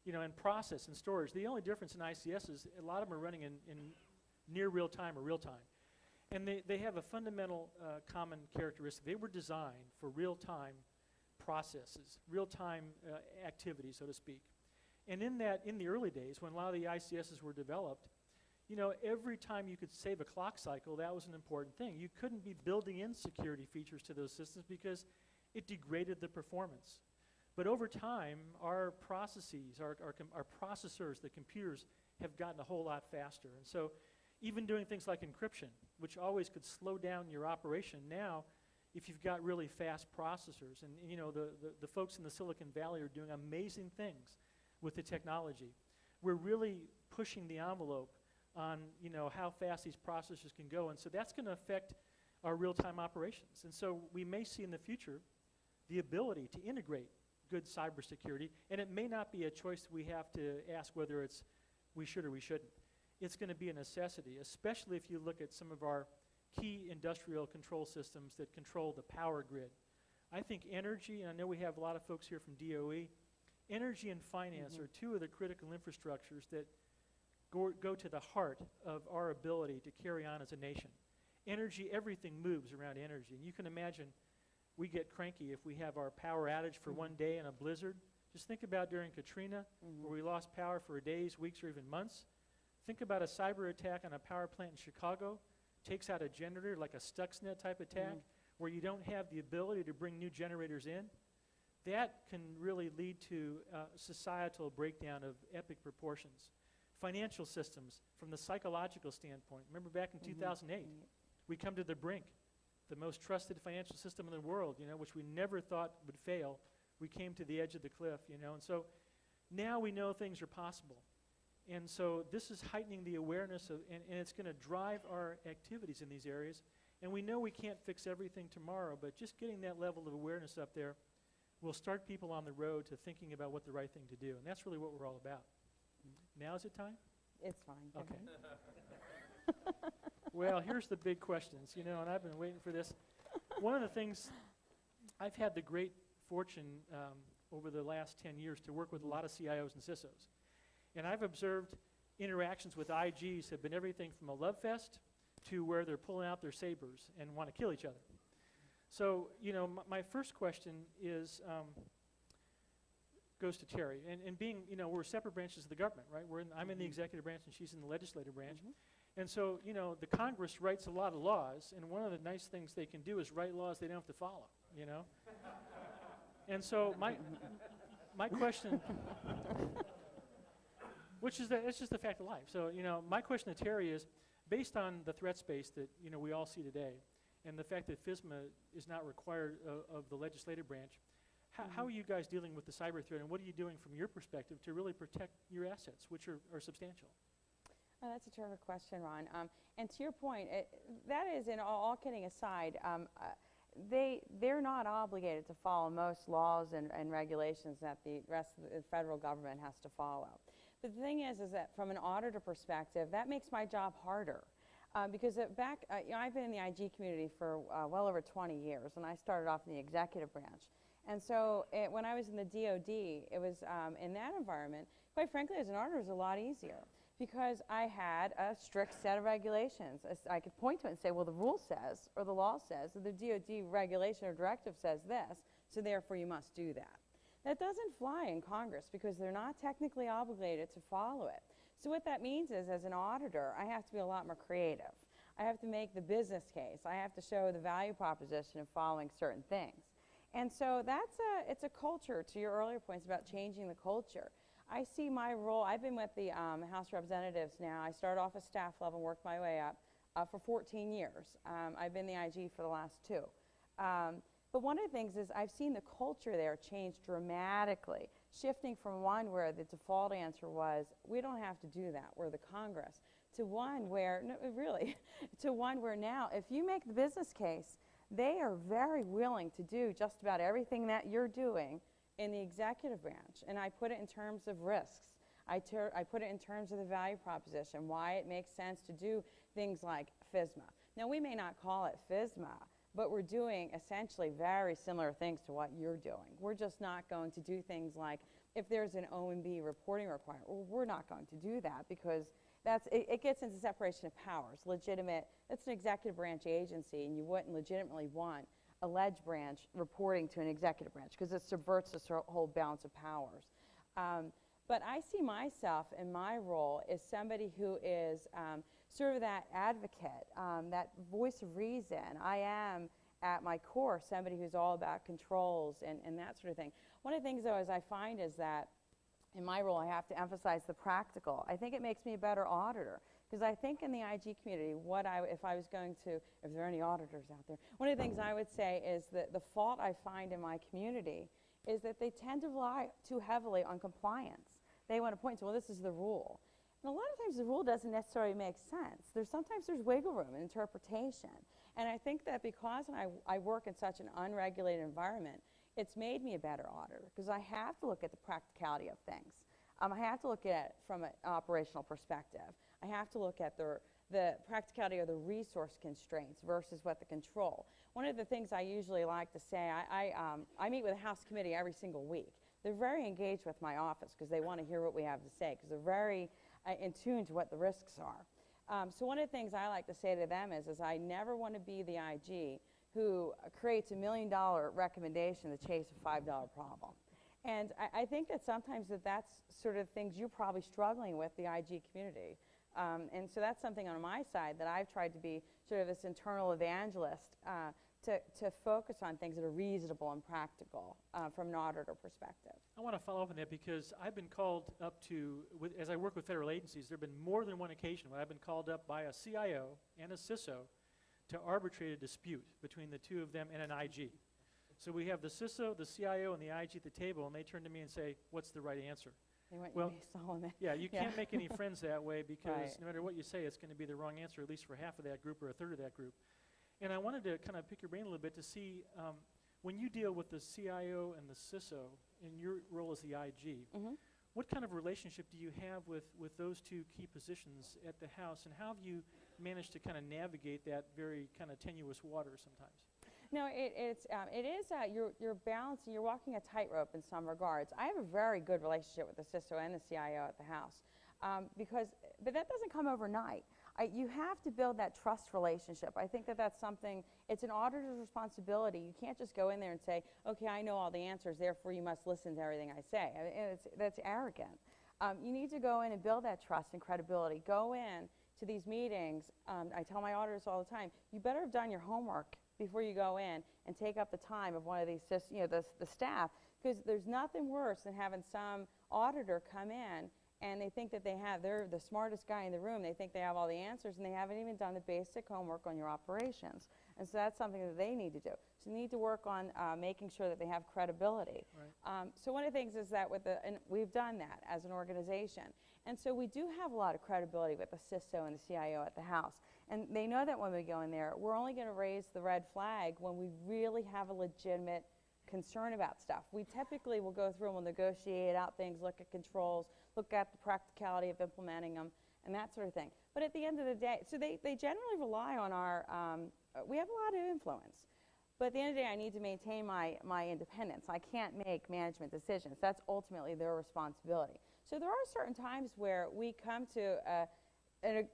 and process and storage. The only difference in ICS is a lot of them are running in near real time or real time. And they have a fundamental common characteristic. They were designed for real-time processes, real-time activity, so to speak. And in the early days, when a lot of the ICSs were developed, you know, every time you could save a clock cycle, that was an important thing. You couldn't be building in security features to those systems because it degraded the performance. But over time, our processes, our processors, the computers, have gotten a whole lot faster. And so even doing things like encryption, which always could slow down your operation, now, if you've got really fast processors, and you know, the folks in the Silicon Valley are doing amazing things with the technology. We're really pushing the envelope on, you know, how fast these processors can go, and so that's going to affect our real-time operations. And so we may see in the future the ability to integrate good cybersecurity, and it may not be a choice we have to ask whether it's we should or we shouldn't. It's going to be a necessity, especially if you look at some of our key industrial control systems that control the power grid. I think energy, and I know we have a lot of folks here from DOE, energy and finance are two of the critical infrastructures that go to the heart of our ability to carry on as a nation. Energy, everything moves around energy. And you can imagine we get cranky if we have our power outage for one day in a blizzard. Just think about during Katrina, where we lost power for days, weeks, or even months. Think about a cyber attack on a power plant in Chicago. Takes out a generator, like a Stuxnet type attack, where you don't have the ability to bring new generators in. That can really lead to societal breakdown of epic proportions. Financial systems, from the psychological standpoint. Remember back in 2008, we come to the brink, the most trusted financial system in the world, you know, which we never thought would fail. We came to the edge of the cliff, you know, and so now we know things are possible. And so this is heightening the awareness of, and it's going to drive our activities in these areas. And we know we can't fix everything tomorrow, but just getting that level of awareness up there will start people on the road to thinking about what the right thing to do. And that's really what we're all about. Now is it time? It's fine. Go Okay. ahead. Well, here's the big questions, you know, and I've been waiting for this. One of the things, I've had the great fortune over the last 10 years to work with a lot of CIOs and CISOs. And I've observed interactions with IGs have been everything from a love fest to where they're pulling out their sabers and want to kill each other. So, you know, my first question is, goes to Terry. And being, you know, we're separate branches of the government, right? I'm in the executive branch and she's in the legislative branch. And so, you know, the Congress writes a lot of laws, and one of the nice things they can do is write laws they don't have to follow, you know? And so my question, which is it's just the fact of life. So, you know, my question to Terry is, based on the threat space that, you know, we all see today, and the fact that FISMA is not required of the legislative branch, how are you guys dealing with the cyber threat, and what are you doing from your perspective to really protect your assets, which are substantial? Oh, that's a terrific question, Ron. And to your point, that is, in all kidding aside, they're not obligated to follow most laws and regulations that the rest of the federal government has to follow. But the thing is that from an auditor perspective, that makes my job harder. Because you know, I've been in the IG community for well over 20 years, and I started off in the executive branch. And so when I was in the DOD, it was in that environment, quite frankly, as an auditor, it was a lot easier because I had a strict set of regulations. I could point to it and say, well, the rule says, or the law says, or the DOD regulation or directive says this, so therefore you must do that. That doesn't fly in Congress because they're not technically obligated to follow it. So what that means is, as an auditor, I have to be a lot more creative. I have to make the business case. I have to show the value proposition of following certain things. And so it's a culture, to your earlier points about changing the culture. I see my role, I've been with the House of Representatives now. I started off at staff level and worked my way up for 14 years. I've been the IG for the last 2. But one of the things is I've seen the culture there change dramatically, shifting from one where the default answer was, we don't have to do that, we're the Congress, to one where, no, really, to one where now, if you make the business case, they are very willing to do just about everything that you're doing in the executive branch. And I put it in terms of risks. I put it in terms of the value proposition, why it makes sense to do things like FISMA. Now, we may not call it FISMA, but we're doing essentially very similar things to what you're doing. We're just not going to do things like, if there's an OMB reporting requirement, well, we're not going to do that because it gets into separation of powers, legitimate. It's an executive branch agency, and you wouldn't legitimately want a ledge branch reporting to an executive branch because it subverts this whole balance of powers. But I see myself in my role as somebody who is sort of that advocate, that voice of reason. I am, at my core, somebody who's all about controls and that sort of thing. One of the things, though, is I find is that in my role, I have to emphasize the practical. I think it makes me a better auditor, because I think in the IG community, if there are any auditors out there, one of the things I would say is that the fault I find in my community is that they tend to rely too heavily on compliance. They want to point to, well, this is the rule. And a lot of times the rule doesn't necessarily make sense. Sometimes there's wiggle room in interpretation. And I think that because I work in such an unregulated environment, it's made me a better auditor, because I have to look at the practicality of things. I have to look at it from an operational perspective. I have to look at the practicality of the resource constraints versus what the control. One of the things I usually like to say, I meet with a House committee every single week. They're very engaged with my office because they want to hear what we have to say, because they're very in tune to what the risks are. So one of the things I like to say to them is I never want to be the IG who creates $1 million recommendation to chase a $5 problem. And I think that sometimes that's sort of things you're probably struggling with, the IG community. And so that's something on my side that I've tried to be sort of this internal evangelist to focus on things that are reasonable and practical from an auditor perspective. I want to follow up on that because I've been called up as I work with federal agencies, there have been more than one occasion where I've been called up by a CIO and a CISO to arbitrate a dispute between the two of them and an IG. So we have the CISO, the CIO, and the IG at the table, and they turn to me and say, what's the right answer? They want Well, you to be Solomon. Yeah, you can't make any friends that way because Right. no matter what you say, it's going to be the wrong answer, at least for half of that group or a third of that group. And I wanted to kind of pick your brain a little bit to see when you deal with the CIO and the CISO in your role as the IG, what kind of relationship do you have with those two key positions at the House, and how have you managed to kind of navigate that very kind of tenuous water sometimes? No, you're balancing, you're walking a tightrope in some regards. I have a very good relationship with the CISO and the CIO at the House, but that doesn't come overnight. You have to build that trust relationship. I think that's something, it's an auditor's responsibility. You can't just go in there and say, okay, I know all the answers, therefore you must listen to everything I say. That's arrogant. You need to go in and build that trust and credibility. Go in to these meetings. I tell my auditors all the time, you better have done your homework before you go in and take up the time of one of these, the staff, because there's nothing worse than having some auditor come in and they think that they're the smartest guy in the room. They think they have all the answers, and they haven't even done the basic homework on your operations. And so that's something that they need to do. So you need to work on making sure that they have credibility. Right. So one of the things is that and we've done that as an organization. And so we do have a lot of credibility with the CISO and the CIO at the House. And they know that when we go in there, we're only going to raise the red flag when we really have a legitimate concern about stuff. We typically will go through and we'll negotiate out things, look at controls, look at the practicality of implementing them, and that sort of thing. But at the end of the day, so they generally rely on we have a lot of influence. But at the end of the day, I need to maintain my independence. I can't make management decisions. That's ultimately their responsibility. So there are certain times where we come to,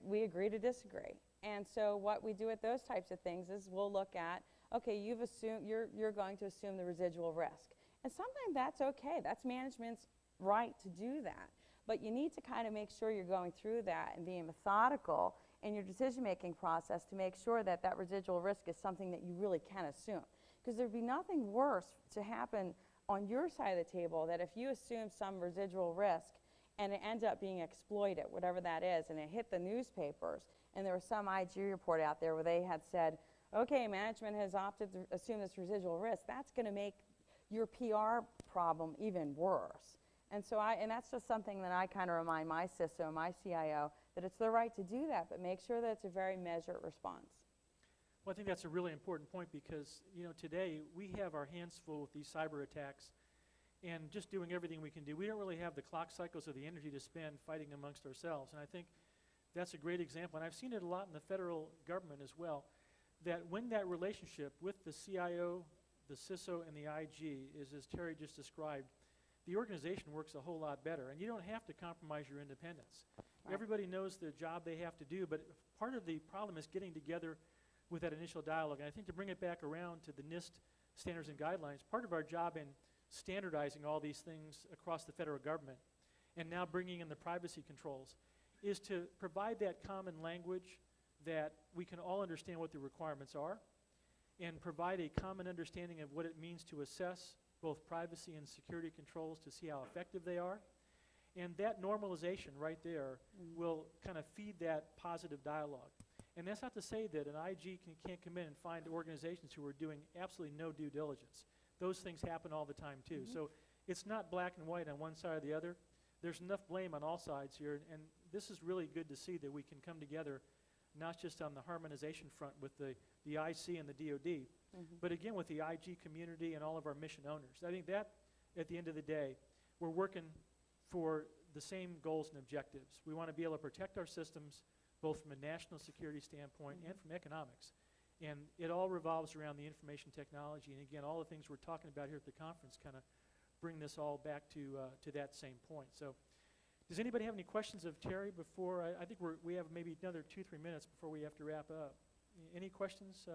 we agree to disagree. And so what we do at those types of things is we'll look at, okay, you're going to assume the residual risk. And sometimes that's okay. That's management's right to do that. But you need to kind of make sure you're going through that and being methodical in your decision-making process to make sure that that residual risk is something that you really can assume. Because there'd be nothing worse to happen on your side of the table that if you assume some residual risk and it ends up being exploited, whatever that is, and it hit the newspapers, and there was some IG report out there where they had said, okay, management has opted to assume this residual risk, that's going to make your PR problem even worse. And so and that's just something that I kind of remind my CISO, my CIO, that it's their right to do that, but make sure that it's a very measured response. Well, I think that's a really important point because, today we have our hands full with these cyber attacks and just doing everything we can do. We don't really have the clock cycles or the energy to spend fighting amongst ourselves. And I think that's a great example. And I've seen it a lot in the federal government as well, that when that relationship with the CIO, the CISO, and the IG is as Terry just described, the organization works a whole lot better. And you don't have to compromise your independence. Right. Everybody knows the job they have to do, but part of the problem is getting together with that initial dialogue. And I think to bring it back around to the NIST standards and guidelines, part of our job in standardizing all these things across the federal government and now bringing in the privacy controls, is to provide that common language that we can all understand what the requirements are, and provide a common understanding of what it means to assess both privacy and security controls to see how effective they are. And that normalization right there will kind of feed that positive dialogue. And that's not to say that an IG can't come in and find organizations who are doing absolutely no due diligence. Those things happen all the time too. So it's not black and white on one side or the other. There's enough blame on all sides here, and this is really good to see that we can come together, not just on the harmonization front with the IC and the DoD, but again with the IG community and all of our mission owners. I think that, at the end of the day, we're working for the same goals and objectives. We want to be able to protect our systems, both from a national security standpoint and from economics. And it all revolves around the information technology. And again, all the things we're talking about here at the conference kind of bring this all back to that same point. So does anybody have any questions of Terry before? I think we have maybe another 2-3 minutes before we have to wrap up. Any questions?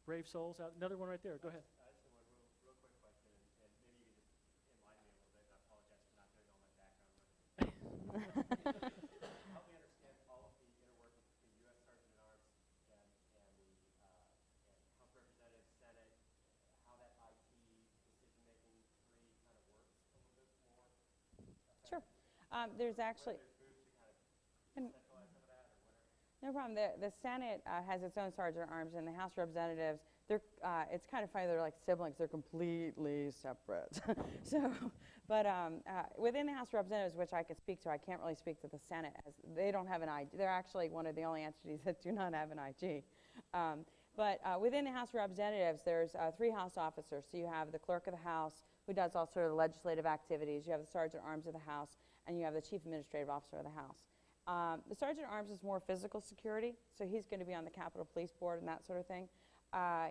Brave souls out. Another one right there. Go ahead. I just have one real quick question, and maybe you could just enlighten me a little bit, and I apologize for not doing all my background work. Help me understand all of the inner workings between U.S. Sergeant at Arms and the House Representatives, Senate, how that IT decision-making tree kind of works a little bit more. Sure. There's actually, There's moves to kind of and centralize some of that, or whatever. no problem. The Senate has its own Sergeant at Arms, and the House Representatives, it's kind of funny, they're like siblings, they're completely separate. So, but within the House Representatives, which I can speak to, I can't really speak to the Senate, as they don't have an IG. They're actually one of the only entities that do not have an IG. But within the House of Representatives, there's 3 House officers. So you have the Clerk of the House, who does all sort of legislative activities. You have the Sergeant at Arms of the House, and you have the Chief Administrative Officer of the House. The Sergeant at Arms is more physical security, so he's going to be on the Capitol Police Board and that sort of thing.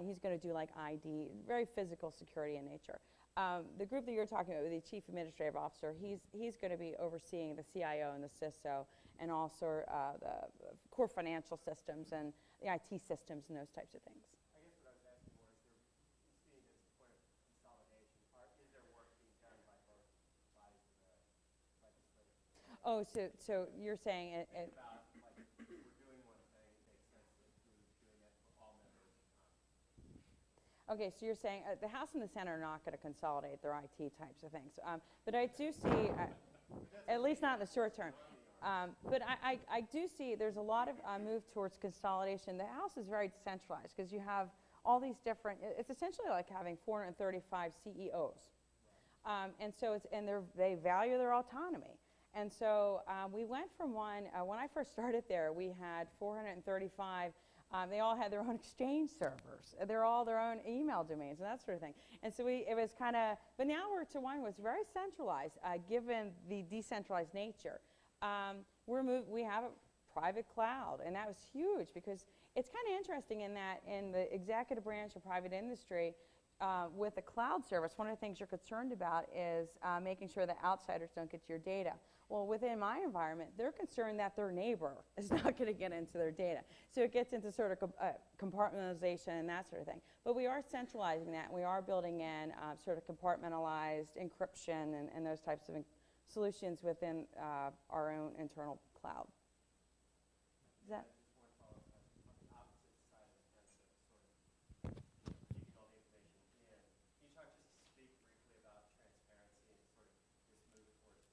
He's going to do like ID, very physical security in nature. The group that you're talking about, the Chief Administrative Officer, he's going to be overseeing the CIO and the CISO and also the core financial systems and the IT systems and those types of things. I guess what I was asking more is, seeing this point of consolidation, is there work being done by both bodies of the legislature? Oh, so you're saying it About, like, if we're doing one thing, it makes sense to include doing it for all members of Congress. Okay, so you're saying the House and the Senate are not going to consolidate their IT types of things. But I do see, at least not in the short term, but I do see there's a lot of move towards consolidation. The House is very decentralized because you have all these different, it's essentially like having 435 CEOs. And so they value their autonomy. And so we went from one, when I first started there, we had 435. They all had their own exchange servers. They're all their own email domains and that sort of thing. And so it was kind of, but now we're to one was very centralized, given the decentralized nature. We have a private cloud, and that was huge because it's kind of interesting in that in the executive branch of private industry, with the cloud service, one of the things you're concerned about is making sure that outsiders don't get to your data. Well, within my environment, they're concerned that their neighbor is not going to get into their data. So it gets into sort of compartmentalization and that sort of thing. But we are centralizing that, and we are building in sort of compartmentalized encryption and those types of solutions within our own internal cloud. Is that? Just one follow-up question. On the opposite side of the fence of sort of keeping all the information in, can you talk just speak briefly about transparency and sort of this move towards,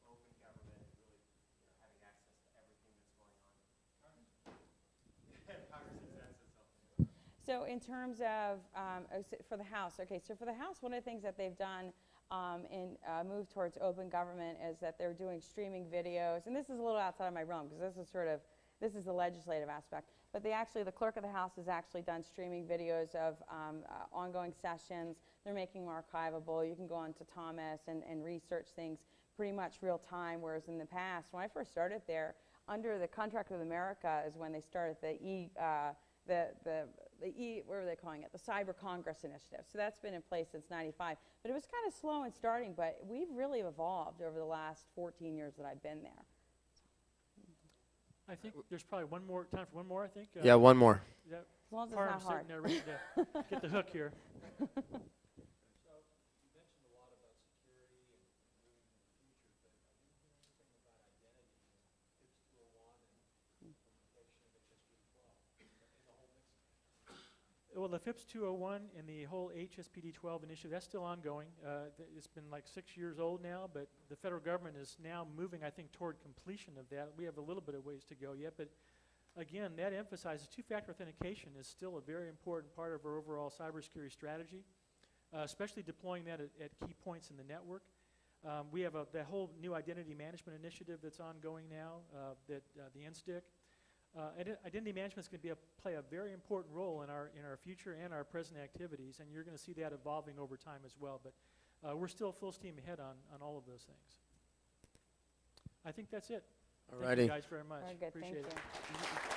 open government and really, having access to everything that's going on? Congress exempts itself. So in terms of, for the House, okay, so for the House, one of the things that they've done in move towards open government is that they're doing streaming videos, and this is a little outside of my realm because this is the legislative aspect, but the clerk of the House has actually done streaming videos of ongoing sessions. They're making them archivable. You can go on to Thomas and research things pretty much real time, whereas in the past, when I first started there, under the Contract with America is when they started what were they calling it? The Cyber Congress Initiative. So that's been in place since '95. But it was kind of slow in starting, but we've really evolved over the last 14 years that I've been there. I think there's probably time for one more, I think. Yeah, one more. Is that As long as it's Parham not hard. sitting there ready to get the hook here? So you mentioned a lot about security and moving in the future, but are you hearing Well, the FIPS 201 and the whole HSPD 12 initiative, that's still ongoing. It's been like 6 years old now, but the federal government is now moving, I think, toward completion of that. We have a little bit of ways to go yet, but again, that emphasizes two-factor authentication is still a very important part of our overall cybersecurity strategy, especially deploying that at key points in the network. We have the whole new identity management initiative that's ongoing now, the NSTIC. Identity management is going to play a very important role in our future and our present activities, and you're going to see that evolving over time as well. But we're still full steam ahead on all of those things. I think that's it. Thank you Alrighty. guys very much. Very good, Appreciate thank it. you.